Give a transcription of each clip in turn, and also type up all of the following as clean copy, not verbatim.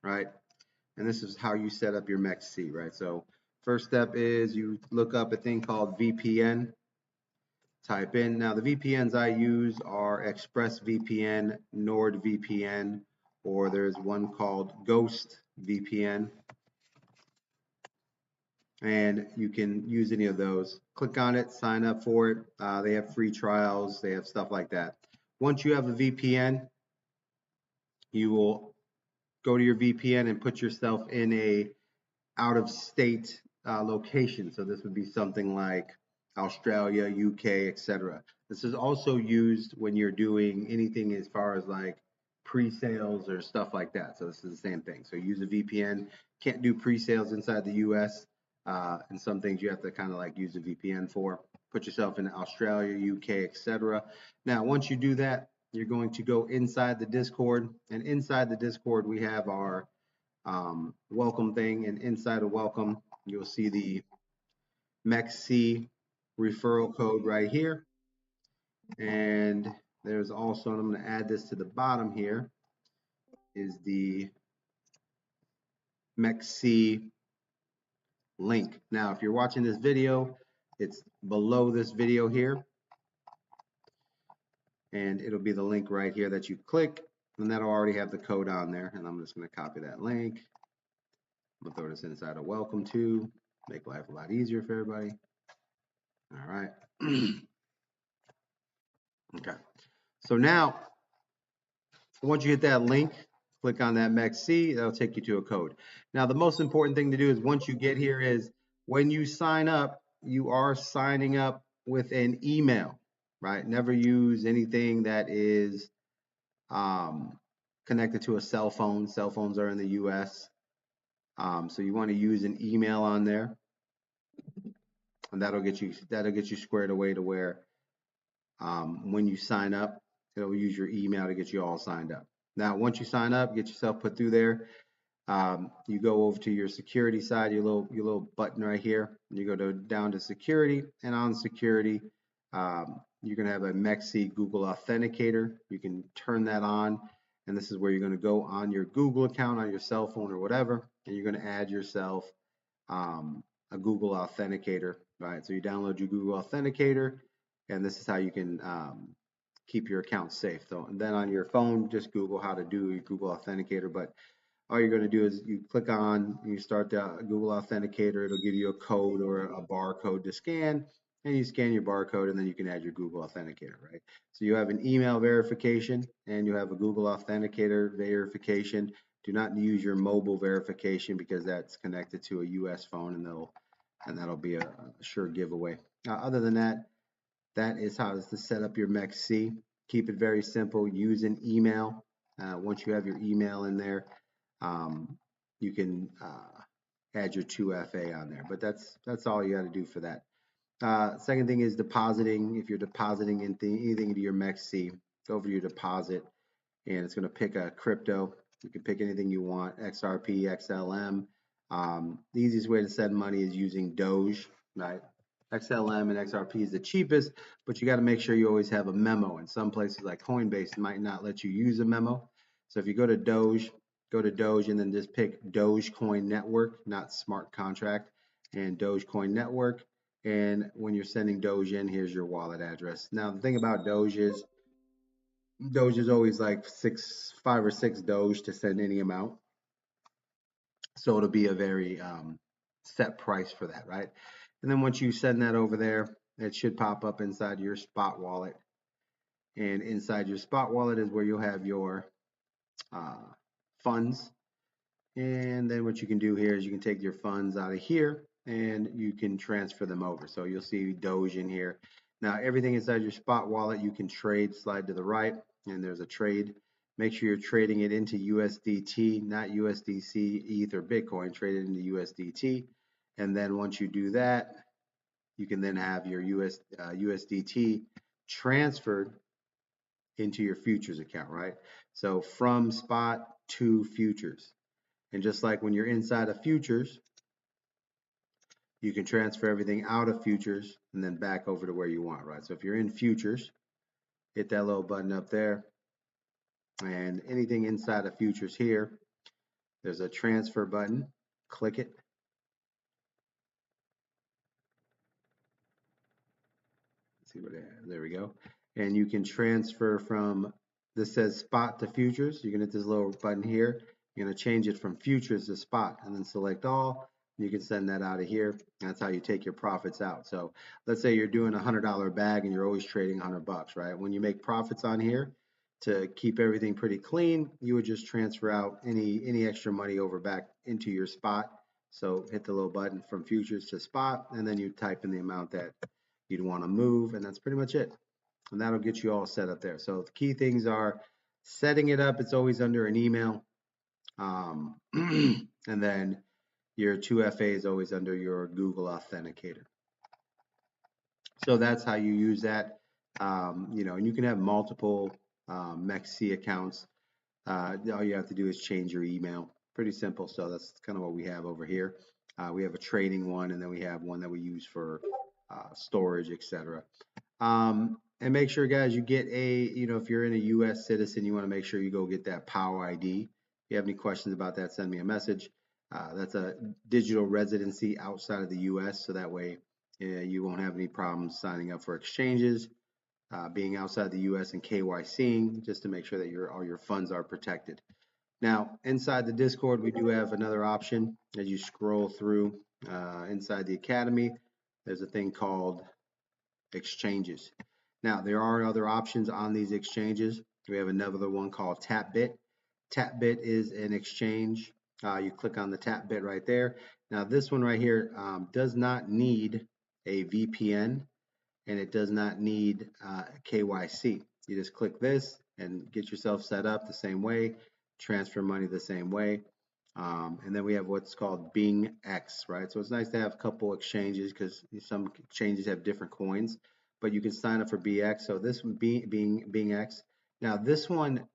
right? And this is how you set up your Mexc, right? So first step is you look up a thing called VPN. Type in, now the VPNs I use are ExpressVPN, NordVPN, or there's one called Ghost VPN. And you can use any of those. Click on it, sign up for it. They have free trials, they have stuff like that. Once you have a VPN, you will go to your VPN and put yourself in a out of state location. So this would be something like Australia, UK, etc. This is also used when you're doing anything as far as like pre-sales or stuff like that. So this is the same thing. So use a VPN. Can't do pre-sales inside the US. And some things you have to kind of like use a VPN for. Put yourself in Australia, UK, etc. Now, once you do that, you're going to go inside the Discord. And inside the Discord, we have our welcome thing, and inside of welcome you'll see the Mexc referral code right here, and there's also, and I'm going to add this to the bottom here, is the Mexc link. Now if you're watching this video, it's below this video here, and it'll be the link right here that you click, and that'll already have the code on there. And I'm just going to copy that link. I'm gonna throw this inside of welcome to make life a lot easier for everybody. All right. Okay. So now, once you hit that link, click on that Mexc, that'll take you to a code. Now, the most important thing to do is once you get here is when you sign up, you are signing up with an email, right? Never use anything that is connected to a cell phone. Cell phones are in the US. So you want to use an email on there, and that'll get you squared away to where when you sign up, it'll use your email to get you all signed up. Now, once you sign up, get yourself put through there. You go over to your security side, your little button right here. You go down to security, and on security, you're going to have a Mexc Google Authenticator. You can turn that on, and this is where you're going to go on your Google account on your cell phone or whatever, and you're going to add yourself a Google Authenticator. Right? So you download your Google Authenticator, and this is how you can keep your account safe. So, and then on your phone, just Google how to do your Google Authenticator. But all you're going to do is you click on, you start the Google Authenticator. It'll give you a code or a barcode to scan, and you scan your barcode, and then you can add your Google Authenticator, right? So you have an email verification, and you have a Google Authenticator verification. Do not use your mobile verification because that's connected to a US phone, and that'll be a sure giveaway. Other than that, that is how to set up your Mexc. Keep it very simple. Use an email. Once you have your email in there, you can add your 2FA on there. But that's all you got to do for that. Second thing is depositing. If you're depositing anything into your Mexc, go over to your deposit, and it's going to pick a crypto. You can pick anything you want, XRP, XLM. The easiest way to send money is using Doge, right? XLM and XRP is the cheapest, but you got to make sure you always have a memo. And some places like Coinbase might not let you use a memo. So if you go to Doge and then just pick Dogecoin Network, not smart contract, and Dogecoin Network. And when you're sending Doge in, here's your wallet address. Now the thing about Doge is always like 5 or 6 Doge to send any amount. So it'll be a very set price for that, right? And then once you send that over there, it should pop up inside your spot wallet. And inside your spot wallet is where you'll have your funds. And then what you can do here is you can take your funds out of here and you can transfer them over. So you'll see Doge in here. Now everything inside your spot wallet you can trade. Slide to the right and there's a trade. Make sure you're trading it into USDT, not USDC, ETH, or Bitcoin. Trade it into USDT. And then once you do that, you can then have your USDT transferred into your futures account, right? So from spot to futures. And just like when you're inside of futures, you can transfer everything out of futures and then back over to where you want, right? So if you're in futures, hit that little button up there, and anything inside of futures here, There's a transfer button. Click it. Let's see what there we go. And you can transfer from, this says spot to futures. You can hit this little button here. You're going to change it from futures to spot and then select all. You can send that out of here. That's how you take your profits out. So let's say you're doing a $100 bag and you're always trading $100, right? When you make profits on here, to keep everything pretty clean, you would just transfer out any extra money over back into your spot. So hit the little button from futures to spot, and then you type in the amount that you'd want to move, and that's pretty much it. And that'll get you all set up there. So the key things are setting it up. It's always under an email. And then your 2FA is always under your Google Authenticator. So that's how you use that. You know, and you can have multiple Mexc accounts. All you have to do is change your email. Pretty simple. So that's kind of what we have over here. We have a trading one, and then we have one that we use for storage, etc. And make sure, guys, you get you know, if you're in a U.S. citizen, you want to make sure you go get that POW ID. If you have any questions about that, send me a message. That's a digital residency outside of the U.S., so that way you won't have any problems signing up for exchanges, being outside the U.S. and KYCing, just to make sure that all your funds are protected. Now, inside the Discord, we do have another option. As you scroll through inside the Academy, there's a thing called exchanges. Now, there are other options on these exchanges. We have another one called TapBit. TapBit is an exchange. You click on the TapBit right there. Now, this one right here does not need a VPN, and it does not need KYC. You just click this and get yourself set up the same way, transfer money the same way. And then we have what's called Mexc, right? So it's nice to have a couple exchanges because some exchanges have different coins, but you can sign up for BX. So this one Mexc. Now this one,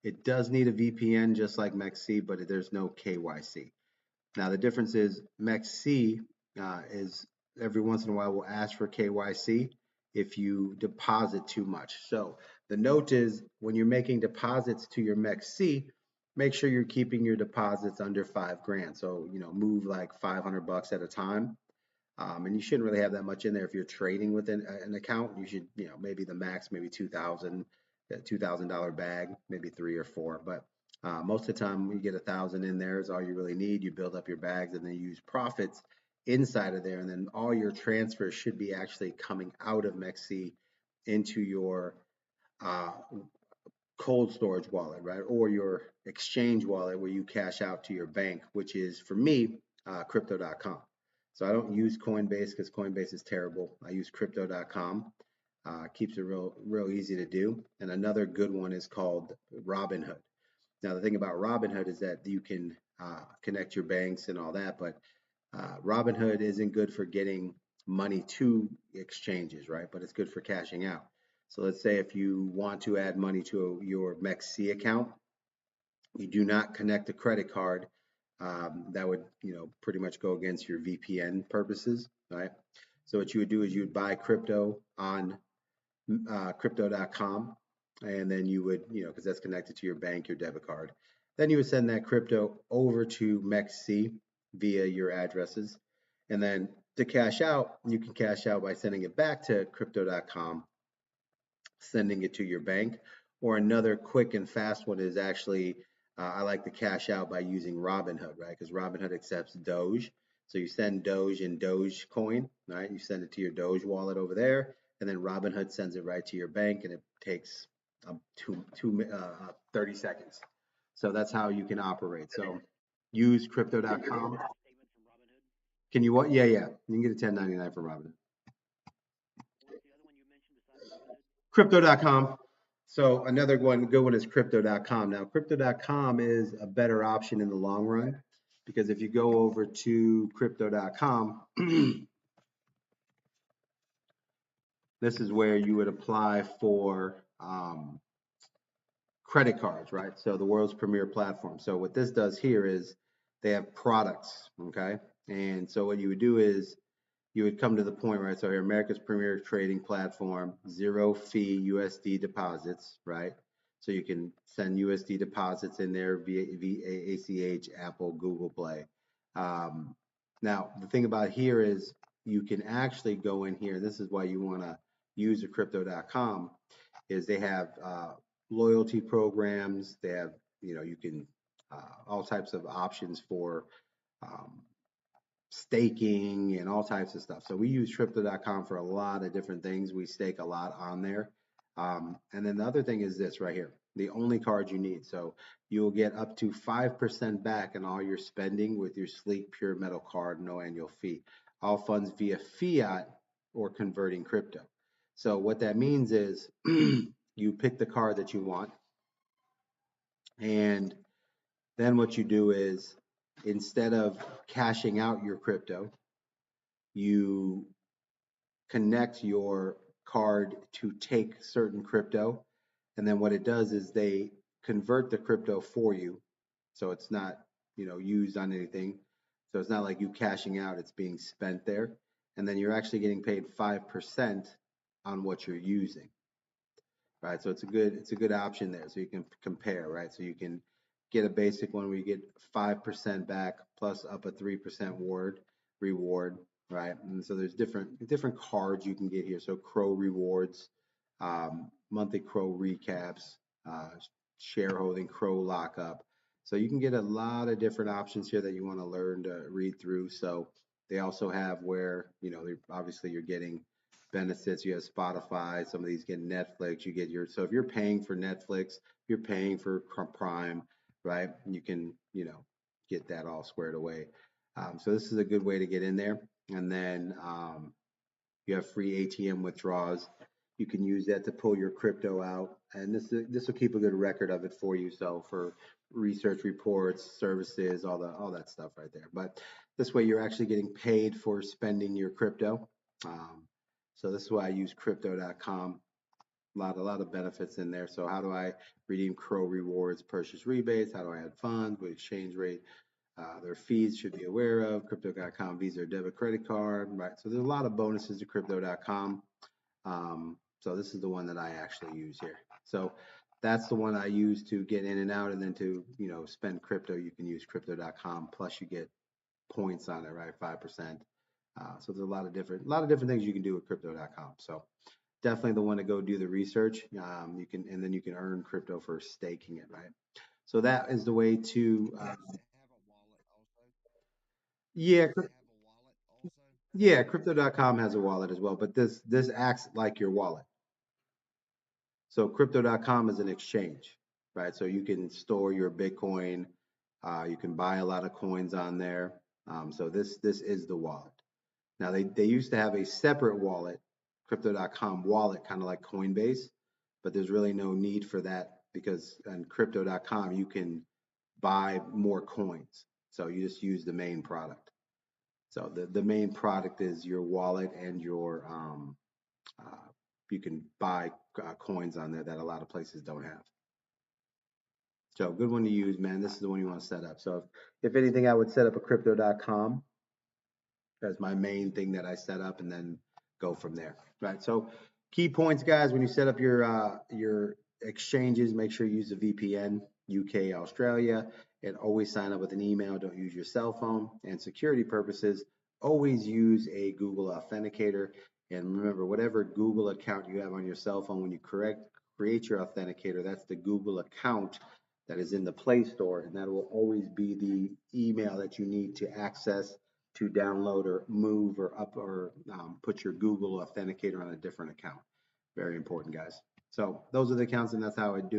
it does need a VPN just like Mexc, but there's no KYC. Now the difference is Mexc is every once in a while will ask for KYC if you deposit too much. So the note is when you're making deposits to your Mexc, make sure you're keeping your deposits under 5 grand. So, you know, move like 500 bucks at a time. And you shouldn't really have that much in there if you're trading within an account. You should, you know, maybe the max, maybe 2,000, that $2,000 bag, maybe 3 or 4. But most of the time, you get 1,000 in there is all you really need. You build up your bags and then you use profits inside of there, and then all your transfers should be actually coming out of Mexc into your cold storage wallet, right? Or your exchange wallet where you cash out to your bank, which is for me, crypto.com. So I don't use Coinbase because Coinbase is terrible. I use crypto.com. Keeps it real easy to do. And another good one is called Robinhood. Now the thing about Robinhood is that you can connect your banks and all that, but Robinhood isn't good for getting money to exchanges, right? But it's good for cashing out. So let's say if you want to add money to your Mexc account, you do not connect a credit card. That would, you know, pretty much go against your VPN purposes, right? So what you would do is you would buy crypto on crypto.com, and then you would, you know, because that's connected to your bank, your debit card. Then you would send that crypto over to Mexc via your addresses. And then to cash out, you can cash out by sending it back to crypto.com, sending it to your bank. Or another quick and fast one is actually, I like to cash out by using Robinhood, right? Because Robinhood accepts Doge. So you send Doge in Dogecoin, right? You send it to your Doge wallet over there, and then Robinhood sends it right to your bank, and it takes 30 seconds. So that's how you can operate. So use crypto.com. Can you what? Yeah, yeah. You can get a 1099 from Robinhood. Crypto.com. So another good one is crypto.com. Now, crypto.com is a better option in the long run because if you go over to crypto.com, this is where you would apply for credit cards, right? So the world's premier platform. So what this does here is they have products, okay? And so what you would do is you would come to the point, right? So here, America's premier trading platform, 0 fee USD deposits, right? So you can send USD deposits in there via ACH, Apple, Google Play. Now, the thing about here is you can actually go in here. This is why you want to use a crypto.com is they have loyalty programs. They have, you can all types of options for um, staking and all types of stuff. So we use crypto.com for a lot of different things. We stake a lot on there. And then the other thing is this right here, the only card you need. So you'll get up to 5% back in all your spending with your sleek pure metal card, no annual fee. All funds via fiat or converting crypto. So what that means is you pick the card that you want, and then what you do is instead of cashing out your crypto, you connect your card to take certain crypto. And then what it does is they convert the crypto for you. So it's not, used on anything. So it's not like you cashing out, it's being spent there. And then you're actually getting paid 5% on what you're using, right? So it's a good option there. So you can compare, right? So you can get a basic one where you get 5% back plus up a 3% reward, right? And so there's different cards you can get here. So Crow rewards, monthly Crow recaps, uh, shareholding Crow lockup. So you can get a lot of different options here that you want to learn to read through. So they also have where, obviously you're getting benefits. You have Spotify, some of these get Netflix, you get so if you're paying for Netflix, you're paying for Prime, right? You can, get that all squared away. So this is a good way to get in there. And then you have free ATM withdrawals. You can use that to pull your crypto out, and this will keep a good record of it for you. So for research reports, services, all that stuff right there. But this way, you're actually getting paid for spending your crypto. Um, so this is why I use Crypto.com. A lot of benefits in there. So how do I redeem Crow rewards, purchase rebates? How do I add funds? What exchange rate? Their fees should be aware of. Crypto.com Visa or debit credit card, right? So there's a lot of bonuses to Crypto.com. So this is the one that I actually use here. So that's the one I use to get in and out, and then to spend crypto. You can use Crypto.com. Plus you get points on it, right? 5%. So there's a lot of different things you can do with Crypto.com. So definitely the one to go do the research. And then you can earn crypto for staking it, right? So that is the way to. Yeah, yeah, crypto.com has a wallet as well, but this acts like your wallet. So crypto.com is an exchange, right? So you can store your Bitcoin, you can buy a lot of coins on there. So this is the wallet. Now they used to have a separate wallet, crypto.com wallet, kind of like Coinbase, but there's really no need for that because on crypto.com you can buy more coins. So you just use the main product. So the main product is your wallet and your uh, you can buy coins on there that a lot of places don't have. So good one to use, man. This is the one you want to set up. So if anything, I would set up a crypto.com as my main thing that I set up, and then go from there. Right. So key points, guys, when you set up your exchanges, make sure you use a VPN, UK, Australia, and always sign up with an email. Don't use your cell phone. And security purposes, always use a Google Authenticator. And remember, whatever Google account you have on your cell phone, when you create your authenticator, that's the Google account that is in the Play Store, and that will always be the email that you need to access to download or move or up or put your Google Authenticator on a different account. Very important, guys. So those are the accounts, and that's how I do